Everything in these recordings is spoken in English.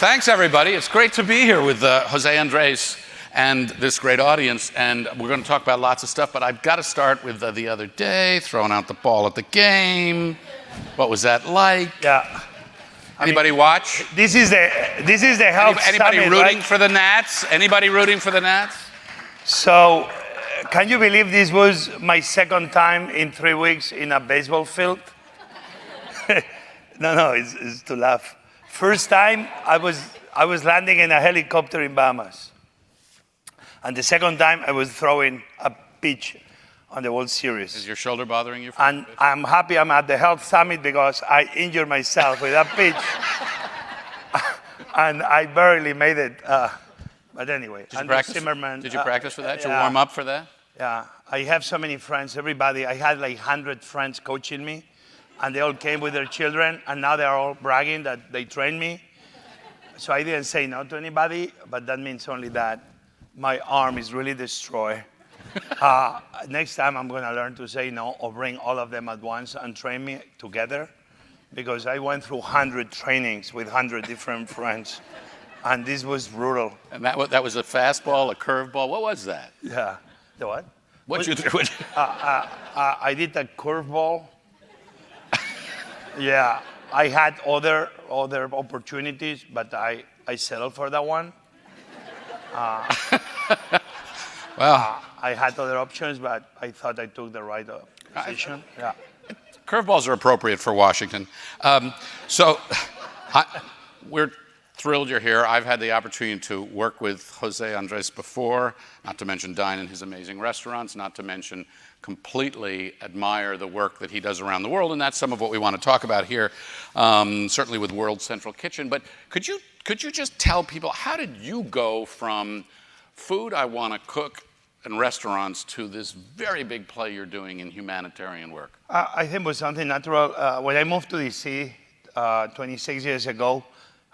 Thanks, everybody. It's great to be here with Jose, Andres, and this great audience. And we're going to talk about lots of stuff, but I've got to start with the other day, throwing out the ball at the game. What was that like? Yeah. Anybody watch? This is the health Anybody summit, rooting right? for the Nats? Anybody rooting for the Nats? So, can you believe this was my second time in 3 weeks in a baseball field? No, it's to laugh. First time, I was landing in a helicopter in Bahamas. And the second time, I was throwing a pitch on the World Series. Is your shoulder bothering you? And I'm happy I'm at the health summit because I injured myself with that pitch. And I barely made it. But anyway, Did you practice for that? Did you warm up for that? Yeah, I have so many friends, everybody. I had like 100 friends coaching me, and they all came with their children, and now they're all bragging that they trained me. So I didn't say no to anybody, but that means only that my arm is really destroyed. Next time I'm gonna learn to say no or bring all of them at once and train me together, because I went through 100 trainings with 100 different friends, and this was brutal. And that was a fastball, a curveball. What was that? Yeah. The what? What you threw? I did a curveball. Yeah, I had other opportunities, but I settled for that one. Well, I had other options, but I thought I took the right position. Yeah. curveballs are appropriate for Washington. We're thrilled you're here. I've had the opportunity to work with Jose Andres before, not to mention dine in his amazing restaurants, not to mention completely admire the work that he does around the world, and that's some of what we want to talk about here, certainly with World Central Kitchen. But could you just tell people, how did you go from food I want to cook and restaurants to this very big play you're doing in humanitarian work? I think it was something natural. When I moved to DC 26 years ago,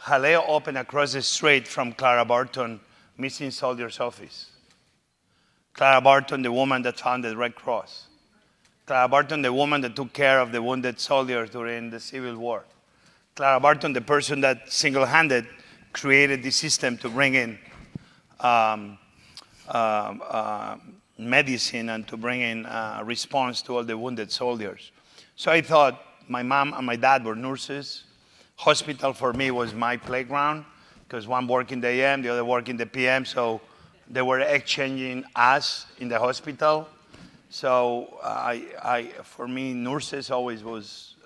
Jaleo opened across the street from Clara Barton Missing Soldiers office. Clara Barton, the woman that founded Red Cross. Clara Barton, the woman that took care of the wounded soldiers during the Civil War. Clara Barton, the person that single-handed created the system to bring in medicine and to bring in response to all the wounded soldiers. So I thought my mom and my dad were nurses. Hospital for me was my playground, because one worked in the AM, the other worked in the PM, so they were exchanging us in the hospital. So for me, nurses always was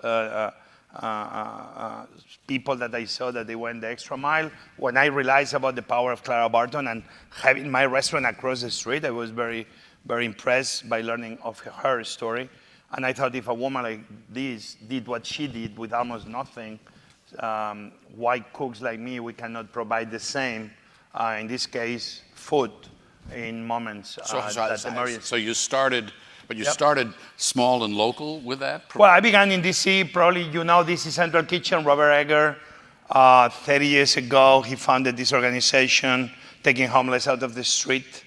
people that I saw that they went the extra mile. When I realized about the power of Clara Barton and having my restaurant across the street, I was very, very impressed by learning of her story. And I thought, if a woman like this did what she did with almost nothing, white cooks like me, we cannot provide the same, in this case, food in moments that emergency. So you started, but you started small and local with that? Well, I began in DC, probably you know DC Central Kitchen, Robert Egger. 30 years ago, he founded this organization, taking homeless out of the street,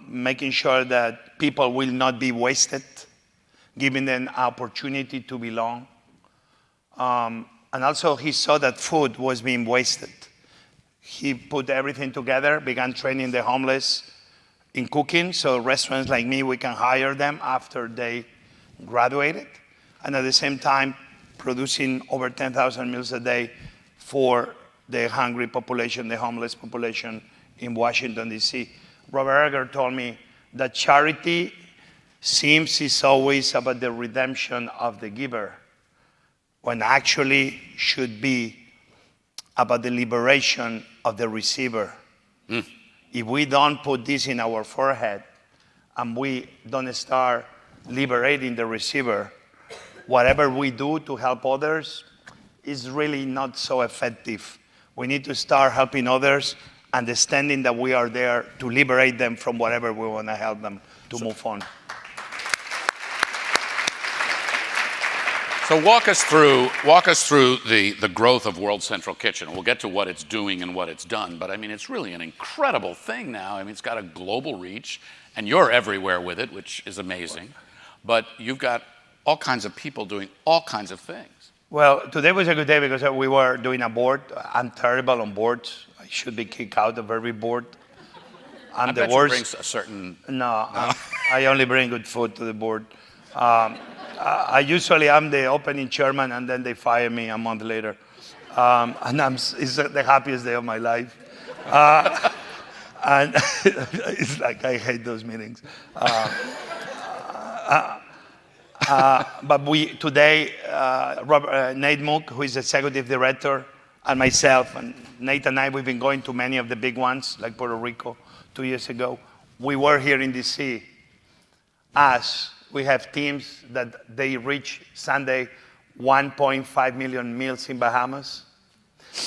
making sure that people will not be wasted, giving them opportunity to belong. And also he saw that food was being wasted. He put everything together, began training the homeless in cooking, so restaurants like me, we can hire them after they graduated, and at the same time, producing over 10,000 meals a day for the hungry population, the homeless population in Washington, D.C. Robert Egger told me that charity seems is always about the redemption of the giver, when actually should be about the liberation of the receiver. If we don't put this in our forehead and we don't start liberating the receiver, whatever we do to help others is really not so effective. We need to start helping others, understanding that we are there to liberate them from whatever we want to help them to move on. So walk us through the growth of World Central Kitchen. We'll get to what it's doing and what it's done, but I mean, it's really an incredible thing now. I mean, it's got a global reach, and you're everywhere with it, which is amazing. But you've got all kinds of people doing all kinds of things. Well, today was a good day because we were doing a board. I'm terrible on boards. I should be kicked out of every board. I'm I the bet worst. you brings a certain. No, I only bring good food to the board. I usually am the opening chairman, and then they fire me a month later, and it's the happiest day of my life. And it's like I hate those meetings. But we today, Nate Mook, who is executive director, and myself, and Nate and I, we've been going to many of the big ones, like Puerto Rico 2 years ago. We were here in DC. We have teams that they reach Sunday 1.5 million meals in Bahamas.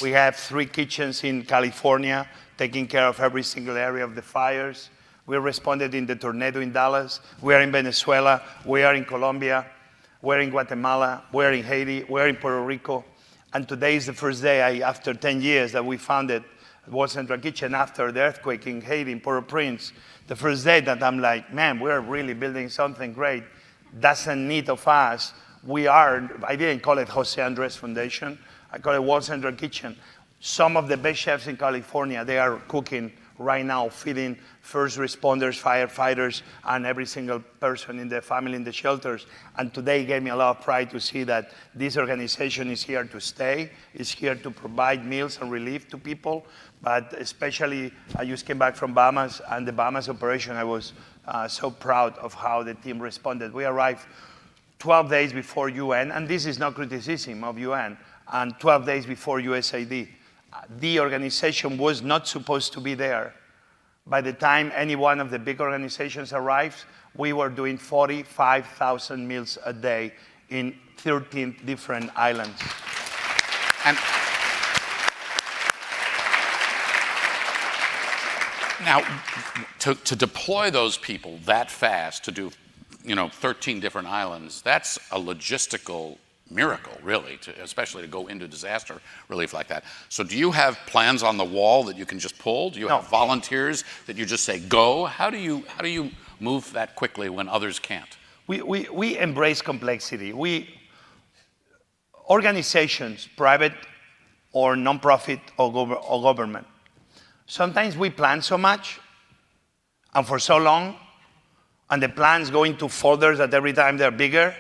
We have 3 kitchens in California taking care of every single area of the fires. We responded in the tornado in Dallas. We are in Venezuela. We are in Colombia. We're in Guatemala. We're in Haiti. We're in Puerto Rico. And today is the first day, after 10 years, that we founded World Central Kitchen after the earthquake in Haiti, in Port-au-Prince. The first day that I'm like, man, we're really building something great. Doesn't need of us. I didn't call it Jose Andres Foundation. I call it World Central Kitchen. Some of the best chefs in California, they are cooking right now, feeding first responders, firefighters, and every single person in the family in the shelters. And today gave me a lot of pride to see that this organization is here to stay, is here to provide meals and relief to people. But especially, I just came back from Bahamas, and the Bahamas operation, I was so proud of how the team responded. We arrived 12 days before UN, and this is no criticism of UN, and 12 days before USAID. The organization was not supposed to be there. By the time any one of the big organizations arrived, we were doing 45,000 meals a day in 13 different islands. And now, to deploy those people that fast to do, 13 different islands, that's a logistical miracle, really, especially to go into disaster relief like that. So do you have plans on the wall that you can just pull? Do you have volunteers that you just say, go? How do you move that quickly when others can't? We embrace complexity. Organizations, private or nonprofit or government, sometimes we plan so much and for so long, and the plans go into folders that every time they're bigger,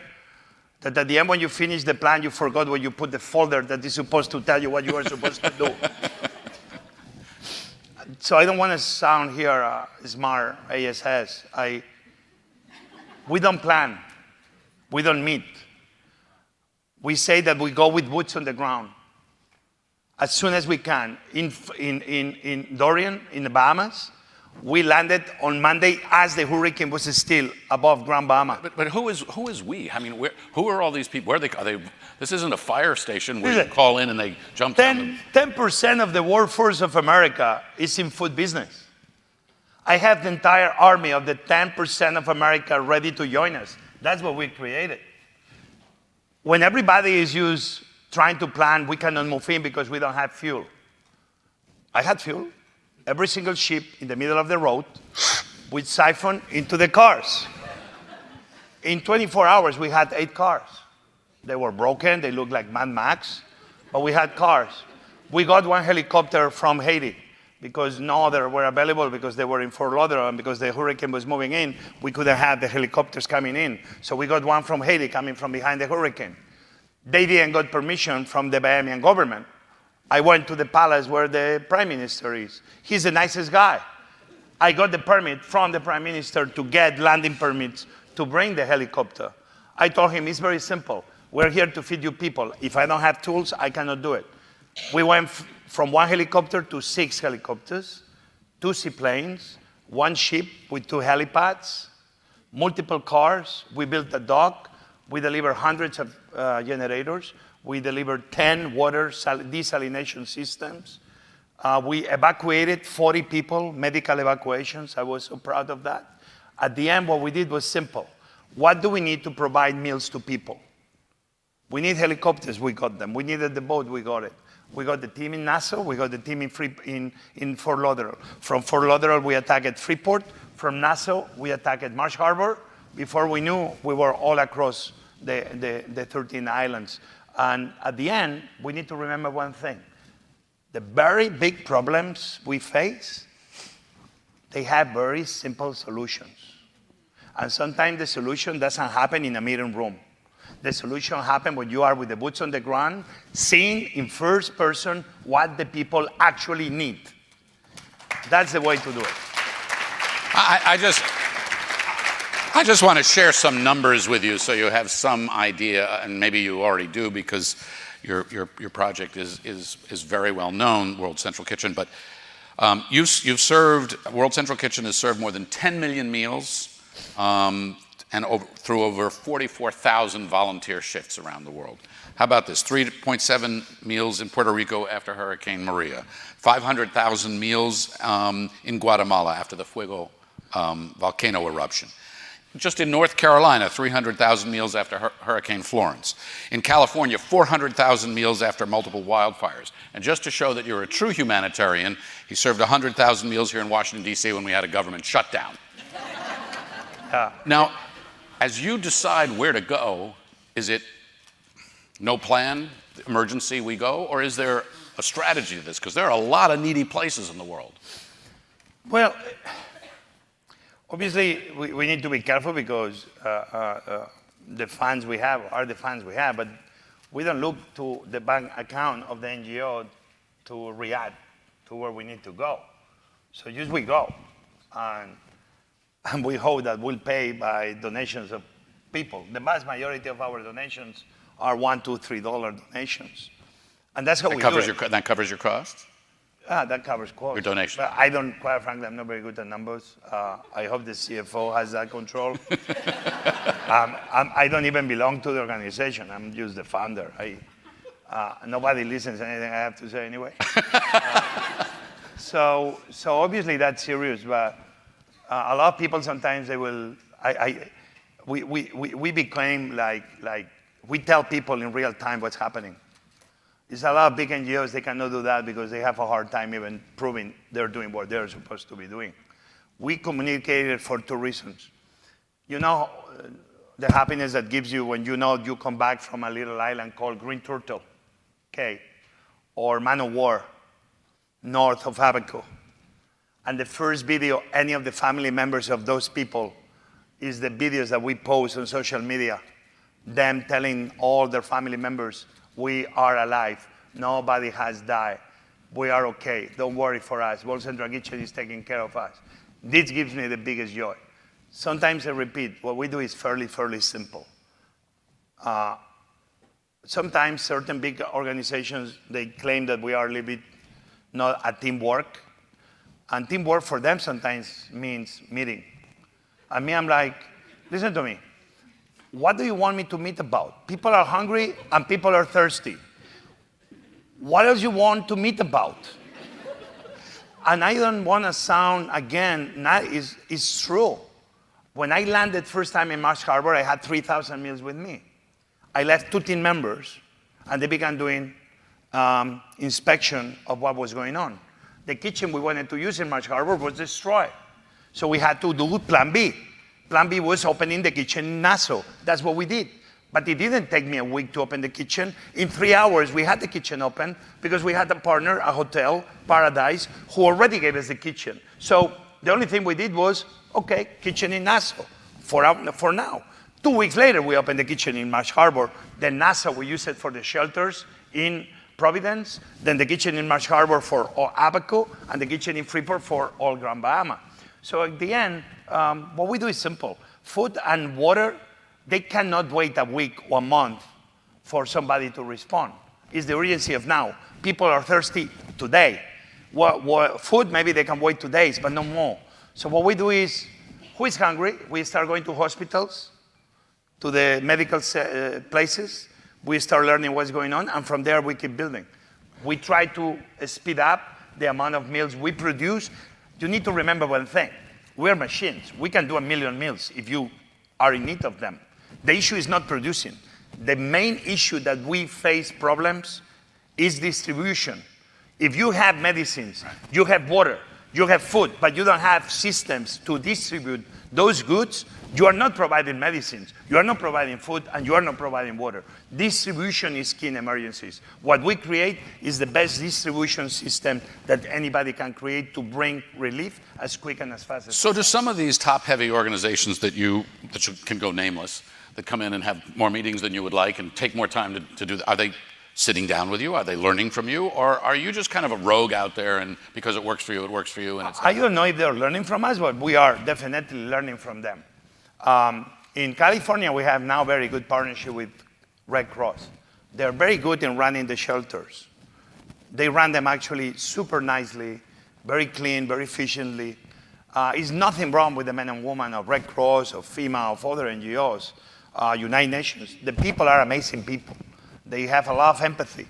that at the end when you finish the plan, you forgot where you put the folder that is supposed to tell you what you are supposed to do. So I don't want to sound here smart ASS. We don't plan. We don't meet. We say that we go with boots on the ground as soon as we can. In Dorian, in the Bahamas, we landed on Monday as the hurricane was still above Grand Bahama. But who is we? I mean, who are all these people? Where are they? This isn't a fire station where you call in and they jump down. 10% of the workforce of America is in food business. I have the entire army of the 10% of America ready to join us. That's what we created. When everybody is trying to plan, we cannot move in because we don't have fuel. I had fuel. Every single ship in the middle of the road with siphon into the cars. In 24 hours, we had 8 cars. They were broken, they looked like Mad Max, but we had cars. We got 1 helicopter from Haiti because no other were available because they were in Fort Lauderdale, and because the hurricane was moving in, we couldn't have the helicopters coming in. So we got 1 from Haiti coming from behind the hurricane. They didn't get permission from the Bahamian government. I went to the palace where the prime minister is. He's the nicest guy. I got the permit from the prime minister to get landing permits to bring the helicopter. I told him, it's very simple. We're here to feed you people. If I don't have tools, I cannot do it. We went from 1 helicopter to 6 helicopters, 2 seaplanes, 1 ship with 2 helipads, multiple cars. We built a dock. We delivered hundreds of generators. We delivered 10 water desalination systems. We evacuated 40 people, medical evacuations. I was so proud of that. At the end, what we did was simple. What do we need to provide meals to people? We need helicopters, we got them. We needed the boat, we got it. We got the team in Nassau, we got the team in Fort Lauderdale. From Fort Lauderdale, we attacked Freeport. From Nassau, we attacked Marsh Harbor. Before we knew, we were all across the 13 islands. And at the end, we need to remember one thing. The very big problems we face, they have very simple solutions. And sometimes the solution doesn't happen in a meeting room. The solution happens when you are with the boots on the ground, seeing in first person what the people actually need. That's the way to do it. I just want to share some numbers with you so you have some idea, and maybe you already do because your project is very well known, World Central Kitchen. But you've served, World Central Kitchen has served more than 10 million meals through over 44,000 volunteer shifts around the world. How about this? 3.7 meals in Puerto Rico after Hurricane Maria, 500,000 meals in Guatemala after the Fuego volcano eruption. Just in North Carolina, 300,000 meals after Hurricane Florence. In California, 400,000 meals after multiple wildfires. And just to show that you're a true humanitarian, he served 100,000 meals here in Washington, D.C. when we had a government shutdown. Now, as you decide where to go, is it no plan, emergency, we go? Or is there a strategy to this? Because there are a lot of needy places in the world. Well, obviously, we need to be careful because the funds we have are the funds we have, but we don't look to the bank account of the NGO to react to where we need to go. So just we go. And we hope that we'll pay by donations of people. The vast majority of our donations are $1, $2, $3 donations. And that's how we do it. That covers your costs? That covers costs. Your donation. But I don't, quite frankly, I'm not very good at numbers. I hope the CFO has that control. I don't even belong to the organization. I'm just the founder. Nobody listens to anything I have to say anyway. So obviously that's serious, but a lot of people sometimes they will, we became like, we tell people in real time what's happening. There's a lot of big NGOs, they cannot do that because they have a hard time even proving they're doing what they're supposed to be doing. We communicated for two reasons. You know, the happiness that gives you when you know you come back from a little island called Green Turtle, okay, or Man of War, north of Abaco. And the first video any of the family members of those people is the videos that we post on social media, them telling all their family members, we are alive, nobody has died, we are okay, don't worry for us, World Central Kitchen is taking care of us. This gives me the biggest joy. Sometimes I repeat, what we do is fairly simple. Sometimes certain big organizations, they claim that we are a little bit not a teamwork. And teamwork for them sometimes means meeting. And me, I'm like, listen to me. What do you want me to meet about? People are hungry and people are thirsty. What else you want to meet about? And I don't want to sound, again, it's true. When I landed first time in Marsh Harbor, I had 3,000 meals with me. I left 2 team members, and they began doing inspection of what was going on. The kitchen we wanted to use in Marsh Harbor was destroyed. So we had to do plan B. Plan B was opening the kitchen in Nassau. That's what we did. But it didn't take me a week to open the kitchen. In 3 hours, we had the kitchen open because we had a partner, a hotel, Paradise, who already gave us the kitchen. So the only thing we did was, okay, kitchen in Nassau for now. 2 weeks later, we opened the kitchen in Marsh Harbor. Then Nassau, we used it for the shelters in Providence, then the kitchen in Marsh Harbor for all Abaco, and the kitchen in Freeport for all Grand Bahama. So at the end, what we do is simple. Food and water, they cannot wait a week or a month for somebody to respond. It's the urgency of now. People are thirsty today. Food, maybe they can wait 2 days, but no more. So what we do is, who is hungry? We start going to hospitals, to the medical places. We start learning what's going on, and from there we keep building. We try to speed up the amount of meals we produce. You need to remember one thing. We're machines. We can do 1 million meals if you are in need of them. The issue is not producing. The main issue that we face problems is distribution. If you have medicines, you have water, you have food, but you don't have systems to distribute those goods, you are not providing medicines, you are not providing food, and you are not providing water. Distribution is key in emergencies. What we create is the best distribution system that anybody can create to bring relief as quick and as fast as So possible. do some of these top-heavy organizations that you can go nameless, that come in and have more meetings than you would like and take more time to do that, are they sitting down with you? Are they learning from you? Or are you just kind of a rogue out there, and because it works for you, it works for you? And it's I don't know if they're learning from us, but we are definitely learning from them. In California, we have now very good partnership with Red Cross. They're very good in running the shelters. They run them actually super nicely, very clean, very efficiently. There's nothing wrong with the men and women of Red Cross, of FEMA, of other NGOs, United Nations. The people are amazing people. They have a lot of empathy.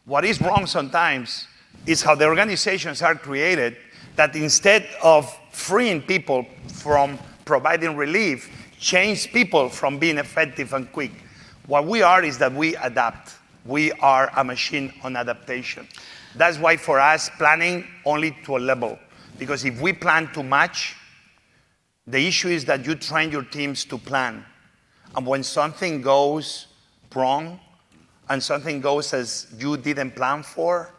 What is wrong sometimes is how the organizations are created, that instead of freeing people from providing relief, change people from being effective and quick. What we are is that we adapt. We are a machine on adaptation. That's why for us, planning only to a level. Because if we plan too much, the issue is that you train your teams to plan. And when something goes wrong, and something goes as you didn't plan for,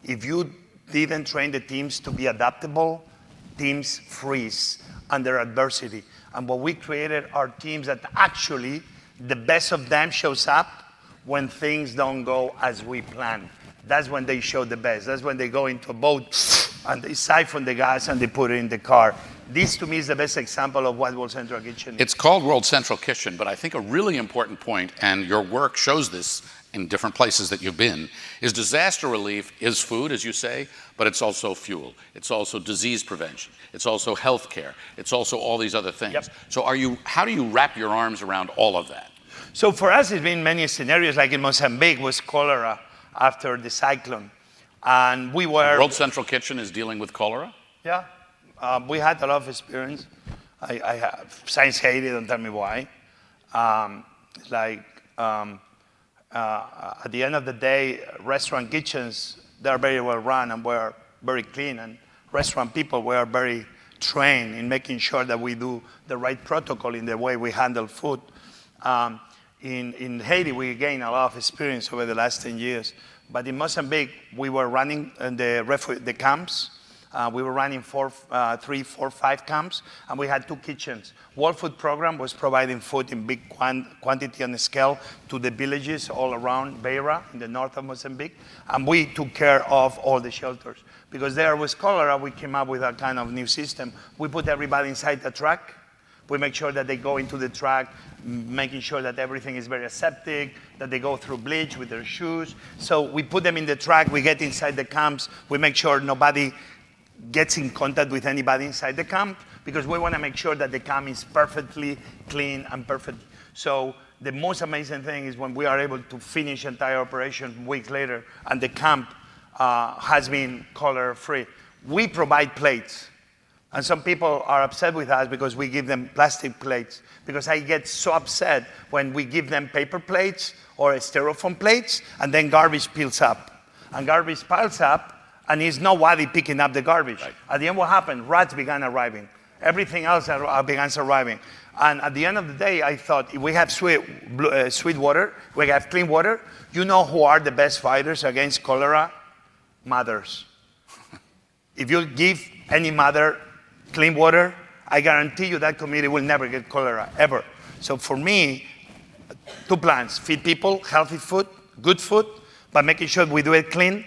if you didn't train the teams to be adaptable, teams freeze under adversity. And what we created are teams that actually, the best of them shows up when things don't go as we planned. That's when they show the best. That's when they go into a boat and they siphon the gas and they put it in the car. This, to me, is the best example of what World Central Kitchen is. It's called World Central Kitchen, but I think a really important point, and your work shows this in different places that you've been, is disaster relief is food, as you say, but it's also fuel. It's also disease prevention. It's also healthcare. It's also all these other things. Yep. So how do you wrap your arms around all of that? So for us, it's been many scenarios, like in Mozambique was cholera after the cyclone. And we were... World Central Kitchen is dealing with cholera? Yeah, we had a lot of experience. I have, science hated, don't tell me why. At the end of the day, restaurant kitchens, they're very well run and we're very clean, and restaurant people were very trained in making sure that we do the right protocol in the way we handle food. In Haiti, we gained a lot of experience over the last 10 years. But in Mozambique, we were running the camps. We were running 3, 4, 5 camps, and we had 2 kitchens. World Food Program was providing food in big quantity and scale to the villages all around Beira in the north of Mozambique, and we took care of all the shelters. Because there was cholera, we came up with a kind of new system. We put everybody inside the truck. We make sure that they go into the truck, making sure that everything is very aseptic, that they go through bleach with their shoes. So we put them in the truck, we get inside the camps, we make sure nobody gets in contact with anybody inside the camp, because we want to make sure that the camp is perfectly clean and perfect. So the most amazing thing is when we are able to finish entire operation weeks later, and the camp has been cholera-free. We provide plates. And some people are upset with us because we give them plastic plates, because I get so upset when we give them paper plates or styrofoam plates, and then garbage piles up. And garbage piles up, and there's nobody picking up the garbage. Right. At the end, what happened? Rats began arriving. Everything else began arriving. And at the end of the day, I thought, if we have sweet water, we have clean water, you know who are the best fighters against cholera? Mothers. If you give any mother clean water, I guarantee you that community will never get cholera, ever. So for me, 2 plans: feed people healthy food, good food, but making sure we do it clean,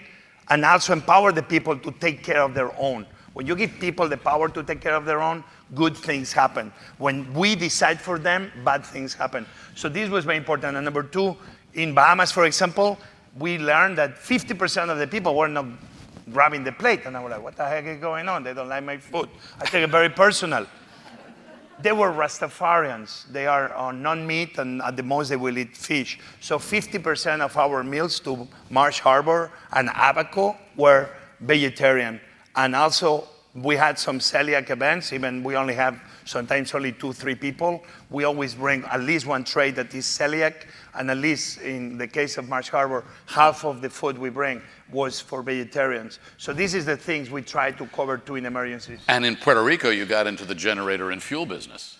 and also empower the people to take care of their own. When you give people the power to take care of their own, good things happen. When we decide for them, bad things happen. So this was very important. And number 2, in Bahamas, for example, we learned that 50% of the people were not grabbing the plate. And I was like, what the heck is going on? They don't like my food. I take it very personal. They were Rastafarians. They are non-meat, and at the most they will eat fish. So 50% of our meals to Marsh Harbor and Abaco were vegetarian. And also we had some celiac events, even we only have sometimes only 2-3 people. We always bring at least one tray that is celiac, and at least in the case of Marsh Harbor, half of the food we bring was for vegetarians. So this is the things we try to cover too in emergencies. And in Puerto Rico, you got into the generator and fuel business.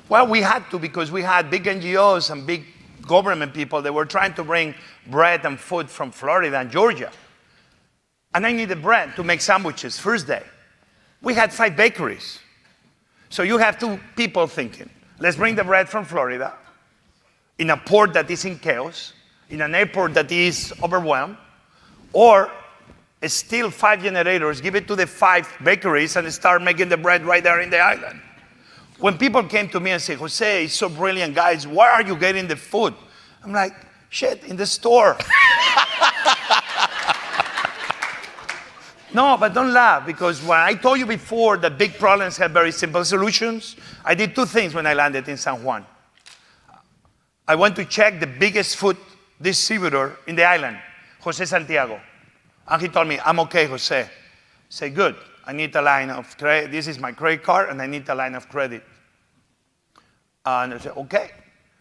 Well, we had to, because we had big NGOs and big government people that were trying to bring bread and food from Florida and Georgia. And I needed bread to make sandwiches first day. We had 5 bakeries. So you have 2 people thinking, let's bring the bread from Florida in a port that is in chaos, in an airport that is overwhelmed, or steal 5 generators, give it to the 5 bakeries, and start making the bread right there in the island. When people came to me and said, Jose, it's so brilliant, guys, where are you getting the food? I'm like, shit, in the store. No, but don't laugh, because when I told you before that big problems have very simple solutions, I did 2 things when I landed in San Juan. I went to check the biggest food distributor in the island, Jose Santiago. And he told me, I'm okay, Jose. I said, good, I need a line of credit. This is my credit card, and I need a line of credit. And I said, okay.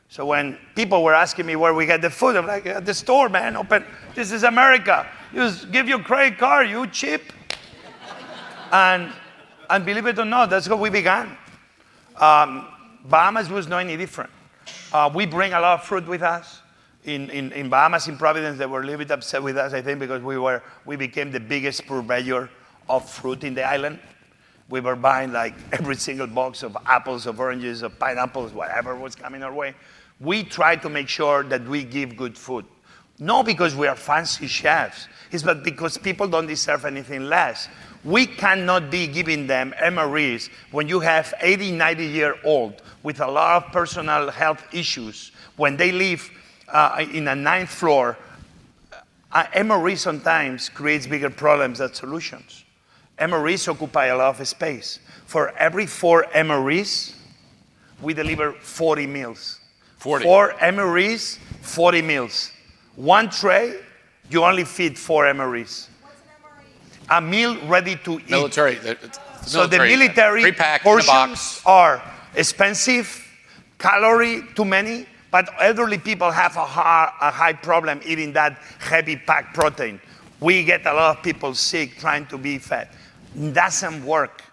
So when people were asking me where we get the food, I'm like, at the store, man, open. This is America. You just give your credit card, you cheap. And believe it or not, that's how we began. Bahamas was not any different. We bring a lot of fruit with us. In Bahamas, in Providence, they were a little bit upset with us, I think, because we became the biggest purveyor of fruit in the island. We were buying like every single box of apples, of oranges, of pineapples, whatever was coming our way. We try to make sure that we give good food. Not because we are fancy chefs, it's but because people don't deserve anything less. We cannot be giving them MREs when you have 80, 90-year-old with a lot of personal health issues. When they live in a 9th floor, MRE sometimes creates bigger problems than solutions. MREs occupy a lot of space. For every 4 MREs, we deliver 40 meals. 40. 4 MREs, 40 meals. 1 tray, you only feed 4 MREs. What's an MRE? A meal ready to eat. Military. So the military pre-packed in a portions box. are expensive, calorie too many, but elderly people have a high problem eating that heavy packed protein. We get a lot of people sick trying to be fed. It doesn't work.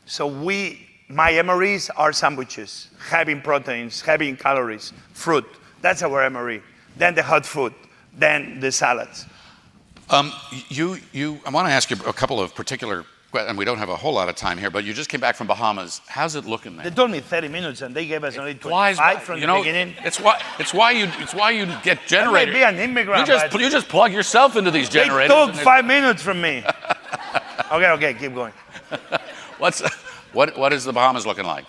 So my MREs are sandwiches, having proteins, having calories, fruit. That's our MRE. Then the hot food, then the salads. I want to ask you a couple of particular, and we don't have a whole lot of time here, but you just came back from Bahamas. How's it looking there? They told me 30 minutes, and they gave us only 25 from the beginning. It's why you get generators. I may be an immigrant. You just plug yourself into these generators. They took 5 minutes from me. Okay, keep going. What is the Bahamas looking like?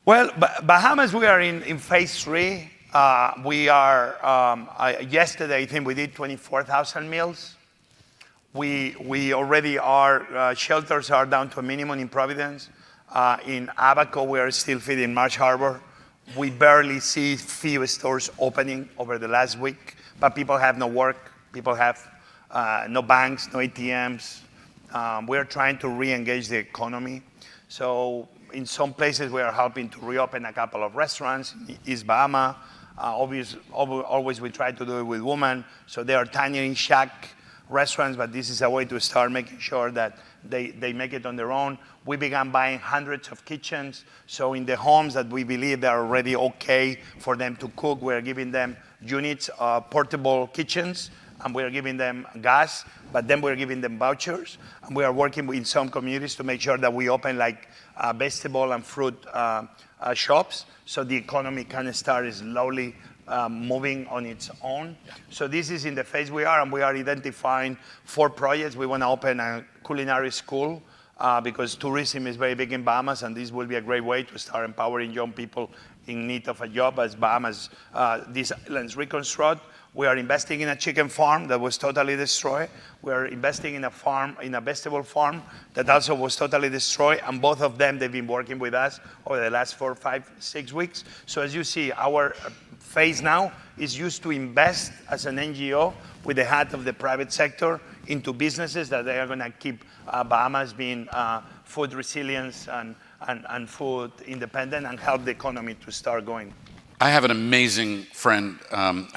Well, Bahamas, we are in phase 3. We are, yesterday, I think we did 24,000 meals. We already are, shelters are down to a minimum in Providence. In Abaco, we are still feeding Marsh Harbor. We barely see few stores opening over the last week, but people have no work. People have no banks, no ATMs. We're trying to re-engage the economy. So in some places, we are helping to reopen a couple of restaurants in East Bahama. Always we try to do it with women. So they are tiny shack restaurants, but this is a way to start making sure that they make it on their own. We began buying hundreds of kitchens. So in the homes that we believe they are already okay for them to cook, we're giving them units, portable kitchens, and we're giving them gas, but then we're giving them vouchers. And we are working in some communities to make sure that we open like vegetable and fruit shops, so the economy can start slowly moving on its own. Yeah. So this is in the phase we are, and we are identifying 4 projects. We want to open a culinary school because tourism is very big in Bahamas, and this will be a great way to start empowering young people in need of a job as Bahamas, these islands reconstruct. We are investing in a chicken farm that was totally destroyed. We are investing in a farm, in a vegetable farm that also was totally destroyed. And both of them, they've been working with us over the last 4, 5, 6 weeks. So as you see, our phase now is used to invest as an NGO with the hat of the private sector into businesses that they are going to keep Bahamas being food resilience and and food independent and help the economy to start going. I have an amazing friend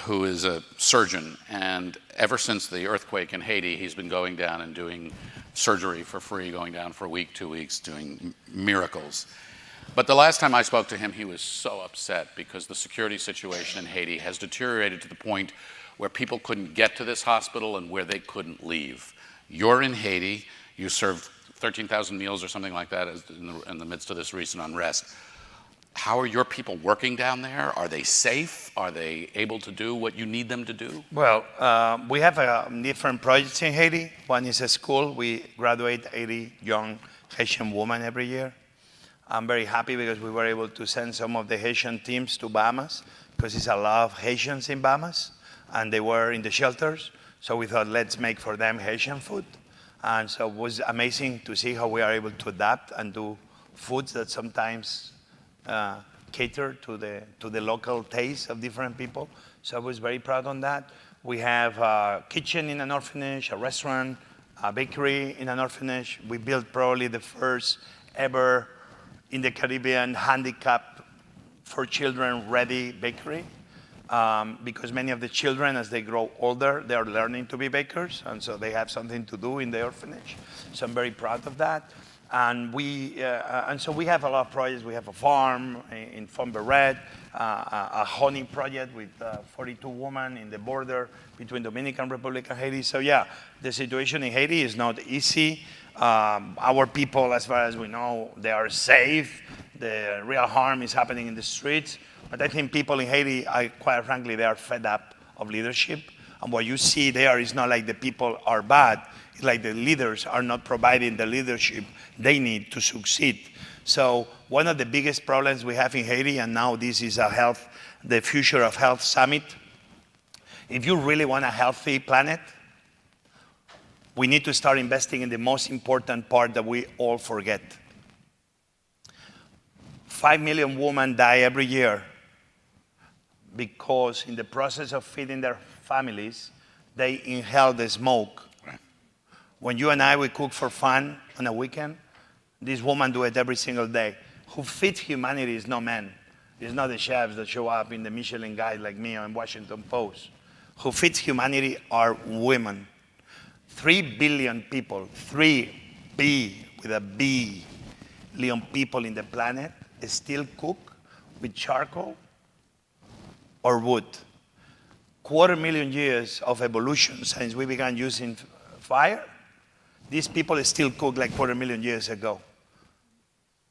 who is a surgeon, and ever since the earthquake in Haiti, he's been going down and doing surgery for free, going down for a week, 2 weeks, doing miracles. But the last time I spoke to him, he was so upset because the security situation in Haiti has deteriorated to the point where people couldn't get to this hospital and where they couldn't leave. You're in Haiti, you served 13,000 meals or something like that in the midst of this recent unrest. How are your people working down there? Are they safe? Are they able to do what you need them to do? Well, we have different projects in Haiti. One is a school. We graduate 80 young Haitian women every year. I'm very happy because we were able to send some of the Haitian teams to Bahamas because there's a lot of Haitians in Bahamas and they were in the shelters. So we thought, let's make for them Haitian food. And so it was amazing to see how we are able to adapt and do foods that sometimes cater to the local taste of different people. So I was very proud on that. We have a kitchen in an orphanage, a restaurant, a bakery in an orphanage. We built probably the first ever in the Caribbean handicap for children ready bakery. Because many of the children, as they grow older, they are learning to be bakers, and so they have something to do in the orphanage. So I'm very proud of that. And so we have a lot of projects. We have a farm in Fonberet, a honey project with 42 women in the border between Dominican Republic and Haiti. So yeah, the situation in Haiti is not easy. Our people, as far as we know, they are safe. The real harm is happening in the streets. But I think people in Haiti, quite frankly, they are fed up of leadership. And what you see there is not like the people are bad. It's like the leaders are not providing the leadership they need to succeed. So one of the biggest problems we have in Haiti, and now this is the Future of Health Summit. If you really want a healthy planet, we need to start investing in the most important part that we all forget. 5 million women die every year because in the process of feeding their families, they inhale the smoke. Right. When you and I, we cook for fun on a weekend, these women do it every single day. Who feeds humanity is no men. It's not the chefs that show up in the Michelin Guide like me on Washington Post. Who feeds humanity are women. 3 billion people, 3B with a B, billion people in the planet still cook with charcoal or wood. 250,000 years of evolution since we began using fire, these people still cook like 250,000 years ago.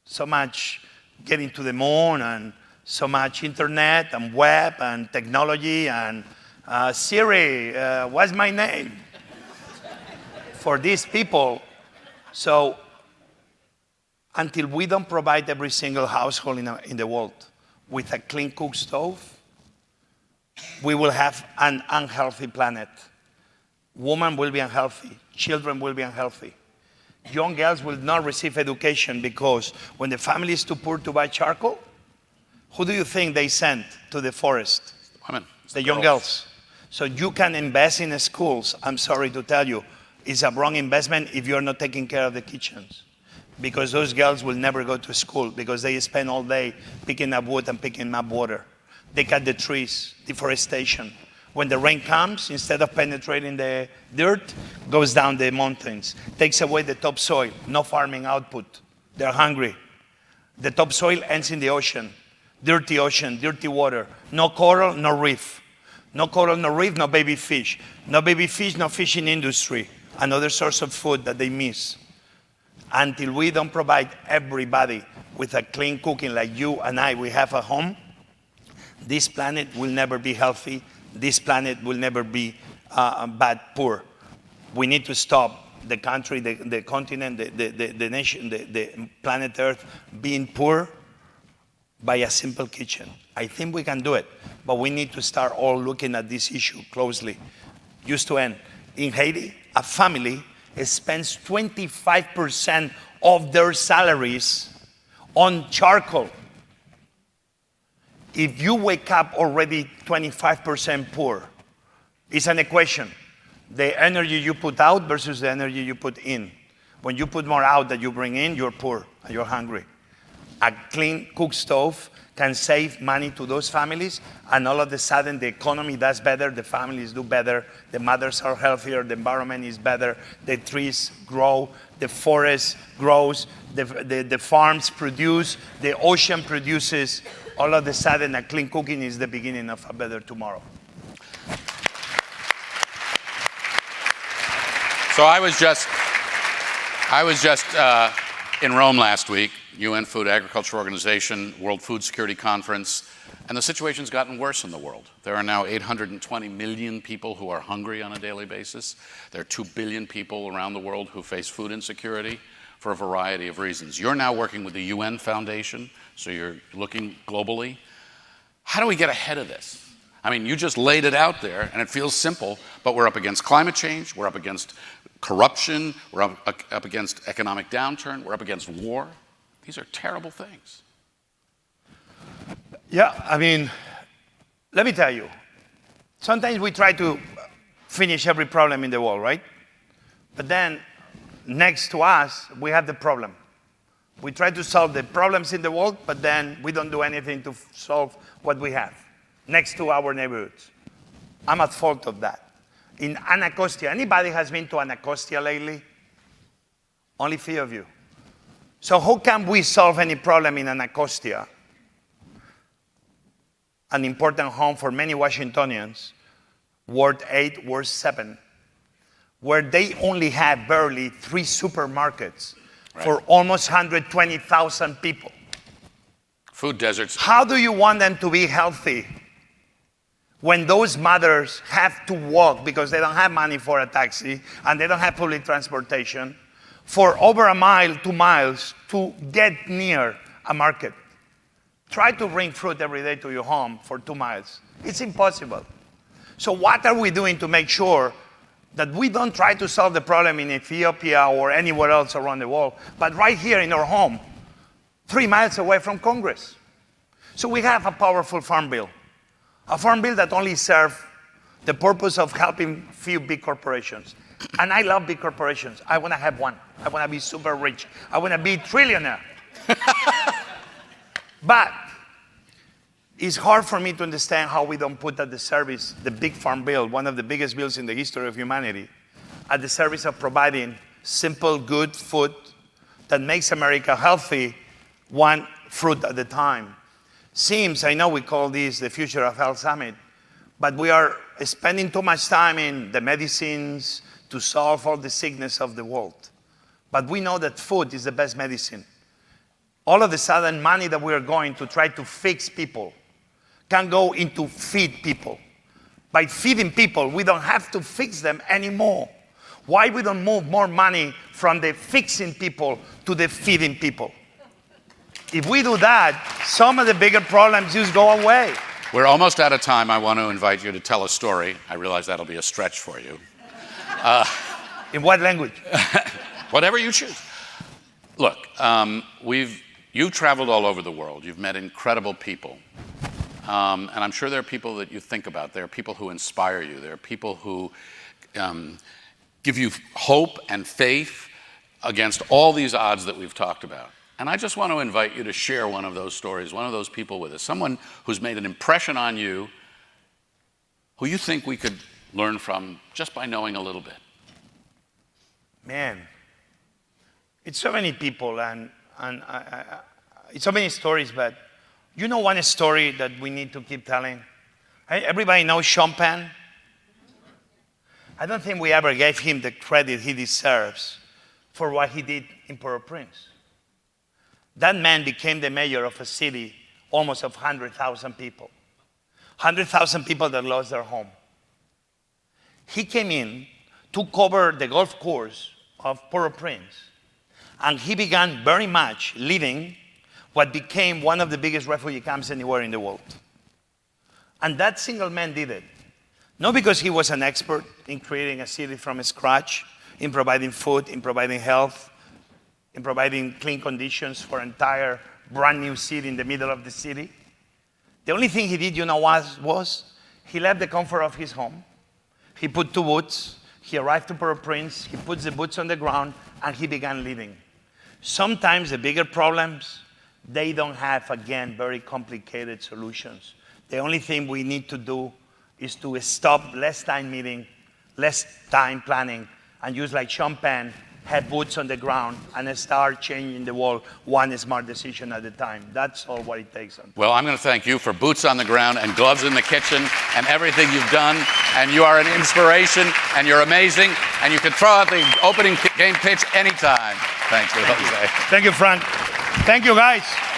So much getting to the moon and so much internet and web and technology and Siri, what's my name? For these people, so until we don't provide every single household in the world with a clean cook stove, we will have an unhealthy planet. Women will be unhealthy. Children will be unhealthy. Young girls will not receive education because when the family is too poor to buy charcoal, who do you think they send to the forest? Women. The young girls. So you can invest in schools. I'm sorry to tell you, it's a wrong investment if you're not taking care of the kitchens. Because those girls will never go to school because they spend all day picking up wood and picking up water. They cut the trees, deforestation. When the rain comes, instead of penetrating the dirt, goes down the mountains, takes away the topsoil, no farming output. They're hungry. The topsoil ends in the ocean, dirty water. No coral, no reef. No coral, no reef, no baby fish. No baby fish, no fishing industry. Another source of food that they miss. Until we don't provide everybody with a clean cooking like you and I, we have at home, this planet will never be healthy. This planet will never be poor. We need to stop the country, the continent, the nation, the planet Earth being poor by a simple kitchen. I think we can do it, but we need to start all looking at this issue closely. Just to end, in Haiti, a family spends 25% of their salaries on charcoal. If you wake up already 25% poor, it's an equation. The energy you put out versus the energy you put in. When you put more out than you bring in, you're poor and you're hungry. a clean cook stove can save money to those families, and all of a sudden the economy does better, the families do better, the mothers are healthier, the environment is better, the trees grow, the forest grows, the farms produce, the ocean produces. All of a sudden, a clean cooking is the beginning of a better tomorrow. So I was just in Rome last week, UN Food Agriculture Organization, World Food Security Conference, and the situation's gotten worse in the world. There are now 820 million people who are hungry on a daily basis. There are 2 billion people around the world who face food insecurity for a variety of reasons. You're now working with the UN Foundation, so you're looking globally. How do we get ahead of this? I mean, you just laid it out there, and it feels simple, but we're up against climate change, we're up against corruption, we're up against economic downturn, we're up against war. These are terrible things. Yeah, I mean, let me tell you, sometimes we try to finish every problem in the world, right? But then, next to us, we have the problem. We try to solve the problems in the world, but then we don't do anything to solve what we have next to our neighborhoods. I'm at fault of that. In Anacostia, anybody has been to Anacostia lately? Only few of you. So how can we solve any problem in Anacostia, an important home for many Washingtonians, Ward 8, Ward 7, where they only have barely 3 supermarkets for almost 120,000 people? Food deserts. How do you want them to be healthy when those mothers have to walk because they don't have money for a taxi and they don't have public transportation for over a mile, 2 miles to get near a market? Try to bring fruit every day to your home for 2 miles. It's impossible. So what are we doing to make sure that we don't try to solve the problem in Ethiopia or anywhere else around the world, but right here in our home, 3 miles away from Congress? So we have a powerful farm bill. A farm bill that only serves the purpose of helping few big corporations. And I love big corporations. I want to have one. I want to be super rich. I want to be a trillionaire. But it's hard for me to understand how we don't put at the service the big farm bill, one of the biggest bills in the history of humanity, at the service of providing simple, good food that makes America healthy, one fruit at a time. Seems, I know we call this the Future of Health Summit, but we are spending too much time in the medicines to solve all the sickness of the world. But we know that food is the best medicine. All of a sudden, money that we are going to try to fix people can go into feed people. By feeding people, we don't have to fix them anymore. Why we don't move more money from the fixing people to the feeding people? If we do that, some of the bigger problems just go away. We're almost out of time. I want to invite you to tell a story. I realize that'll be a stretch for you. In what language? Whatever you choose. Look, you've traveled all over the world. You've met incredible people. And I'm sure there are people that you think about. There are people who inspire you. There are people who give you hope and faith against all these odds that we've talked about. And I just want to invite you to share one of those stories, one of those people with us, someone who's made an impression on you, who you think we could learn from just by knowing a little bit. Man, it's so many people and it's so many stories, but you know one story that we need to keep telling? Everybody knows Sean Penn? I don't think we ever gave him the credit he deserves for what he did in Port-au-Prince. That man became the mayor of a city almost of 100,000 people. 100,000 people that lost their home. He came in to cover the golf course of Port-au-Prince, and he began very much living what became one of the biggest refugee camps anywhere in the world. And that single man did it. Not because he was an expert in creating a city from scratch, in providing food, in providing health, in providing clean conditions for an entire brand new city in the middle of the city. The only thing he did, you know, was he left the comfort of his home. He put 2 boots. He arrived to Port-au-Prince. He puts the boots on the ground, and he began living. Sometimes the bigger problems they don't have, again, very complicated solutions. The only thing we need to do is to stop less time meeting, less time planning, and use like Sean Penn, have boots on the ground, and start changing the world one smart decision at a time. That's all what it takes. Well, I'm going to thank you for boots on the ground and gloves in the kitchen and everything you've done. And you are an inspiration, and you're amazing, and you can throw out the opening game pitch anytime. Thanks, Jose. Thank you, Frank. Thank you, guys.